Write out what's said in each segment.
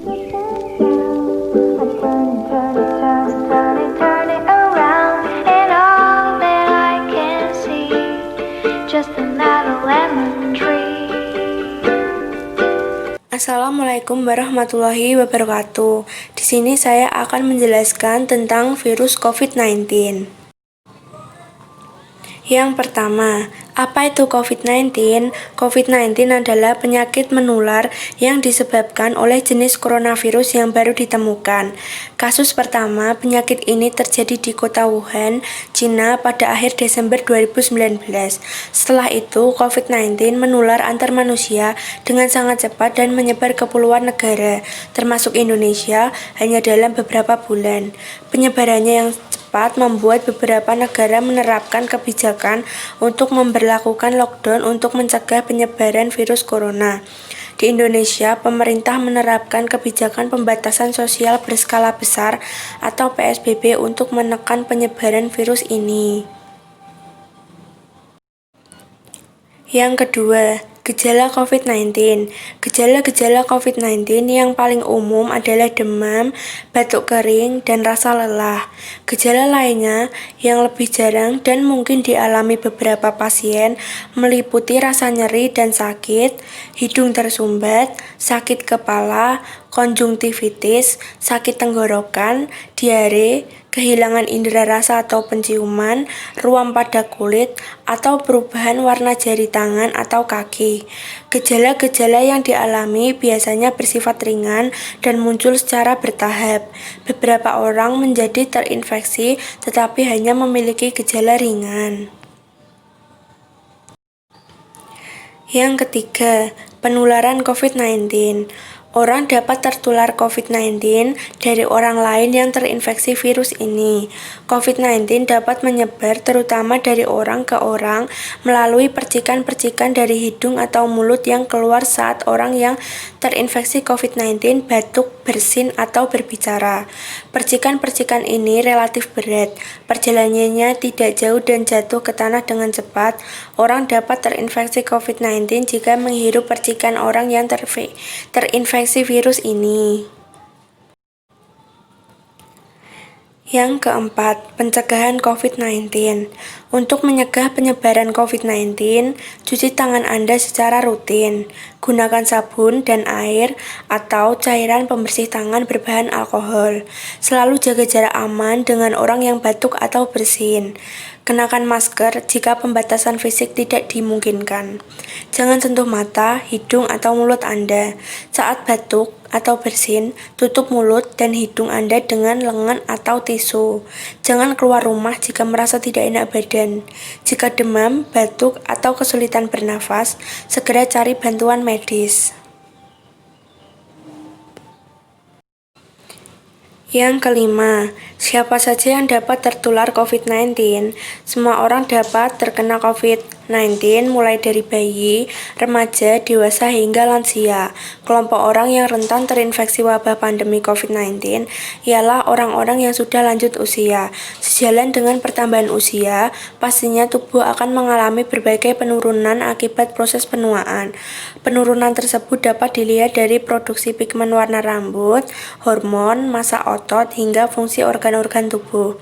Assalamualaikum warahmatullahi wabarakatuh. Di sini saya akan menjelaskan tentang virus COVID-19. Yang pertama, apa itu COVID-19? COVID-19 adalah penyakit menular yang disebabkan oleh jenis coronavirus yang baru ditemukan. Kasus pertama penyakit ini terjadi di kota Wuhan, Cina pada akhir Desember 2019. Setelah itu, COVID-19 menular antar manusia dengan sangat cepat dan menyebar ke puluhan negara, termasuk Indonesia, hanya dalam beberapa bulan. Penyebarannya yang cepat membuat beberapa negara menerapkan kebijakan untuk memberlakukan lockdown untuk mencegah penyebaran virus corona. Di Indonesia, pemerintah menerapkan kebijakan pembatasan sosial berskala besar atau PSBB untuk menekan penyebaran virus ini. Yang kedua, gejala COVID-19. Gejala-gejala COVID-19 yang paling umum adalah demam, batuk kering, dan rasa lelah. Gejala lainnya yang lebih jarang dan mungkin dialami beberapa pasien meliputi rasa nyeri dan sakit, hidung tersumbat, sakit kepala, konjungtivitis, sakit tenggorokan, diare, kehilangan indera rasa atau penciuman, ruam pada kulit, atau perubahan warna jari tangan atau kaki. Gejala-gejala yang dialami biasanya bersifat ringan dan muncul secara bertahap. Beberapa orang menjadi terinfeksi tetapi hanya memiliki gejala ringan. Yang ketiga, penularan COVID-19. Orang dapat tertular COVID-19 dari orang lain yang terinfeksi virus ini. COVID-19 dapat menyebar terutama dari orang ke orang melalui percikan-percikan dari hidung atau mulut yang keluar saat orang yang terinfeksi COVID-19 batuk, bersin, atau berbicara. Percikan-percikan ini relatif berat, perjalanannya tidak jauh dan jatuh ke tanah dengan cepat. Orang dapat terinfeksi COVID-19 jika menghirup percikan orang yang terinfeksi virus ini. Yang keempat, pencegahan COVID-19. Untuk mencegah penyebaran COVID-19, cuci tangan Anda secara rutin. Gunakan sabun dan air atau cairan pembersih tangan berbahan alkohol. Selalu jaga jarak aman dengan orang yang batuk atau bersin. Kenakan masker jika pembatasan fisik tidak dimungkinkan. Jangan sentuh mata, hidung, atau mulut Anda. Saat batuk atau bersin, tutup mulut dan hidung Anda dengan lengan atau tisu. Jangan keluar rumah jika merasa tidak enak badan. Jika demam, batuk, atau kesulitan bernafas, segera cari bantuan medis. Yang kelima, siapa saja yang dapat tertular COVID-19? Semua orang dapat terkena COVID-19 mulai dari bayi, remaja, dewasa, hingga lansia. Kelompok orang yang rentan terinfeksi wabah pandemi COVID-19 ialah orang-orang yang sudah lanjut usia. Sejalan dengan pertambahan usia, pastinya tubuh akan mengalami berbagai penurunan akibat proses penuaan. Penurunan tersebut dapat dilihat dari produksi pigmen warna rambut, hormon, massa otot, hingga fungsi organ-organ tubuh.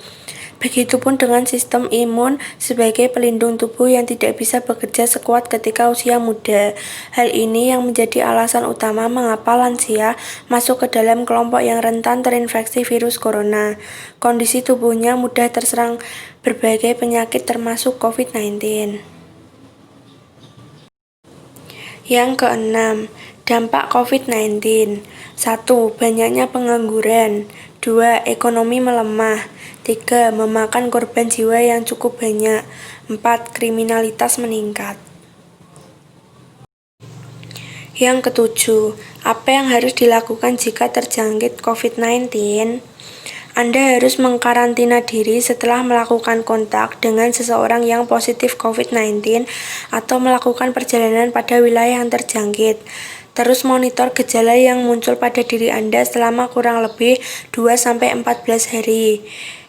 Begitupun dengan sistem imun sebagai pelindung tubuh yang tidak bisa bekerja sekuat ketika usia muda. Hal ini yang menjadi alasan utama mengapa lansia masuk ke dalam kelompok yang rentan terinfeksi virus corona. Kondisi tubuhnya mudah terserang berbagai penyakit termasuk COVID-19. Yang keenam, dampak COVID-19. 1. Banyaknya pengangguran. 2. Ekonomi melemah. 3. Memakan korban jiwa yang cukup banyak. 4. Kriminalitas meningkat. Yang ketujuh, apa yang harus dilakukan jika terjangkit COVID-19? Anda harus mengkarantina diri setelah melakukan kontak dengan seseorang yang positif COVID-19 atau melakukan perjalanan pada wilayah yang terjangkit. Terus monitor gejala yang muncul pada diri Anda selama kurang lebih 2-14 hari.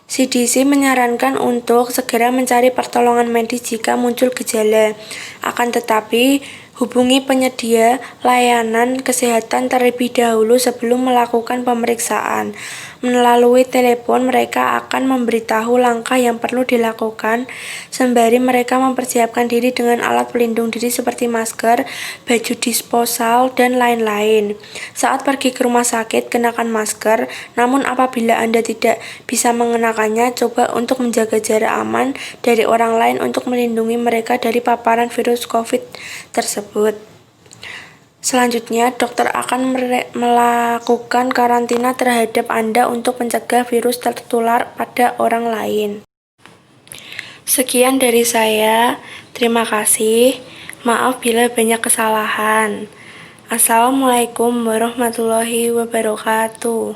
CDC menyarankan untuk segera mencari pertolongan medis jika muncul gejala. Akan tetapi, Hubungi penyedia layanan kesehatan terlebih dahulu sebelum melakukan pemeriksaan. Melalui telepon, mereka akan memberitahu langkah yang perlu dilakukan, sembari mereka mempersiapkan diri dengan alat pelindung diri seperti masker, baju disposal, dan lain-lain. Saat pergi ke rumah sakit, kenakan masker, namun apabila Anda tidak bisa mengenakannya, coba untuk menjaga jarak aman dari orang lain untuk melindungi mereka dari paparan virus COVID tersebut. Selanjutnya, dokter akan melakukan karantina terhadap Anda untuk mencegah virus tertular pada orang lain. Sekian dari saya. Terima kasih. Maaf bila banyak kesalahan. Assalamualaikum warahmatullahi wabarakatuh.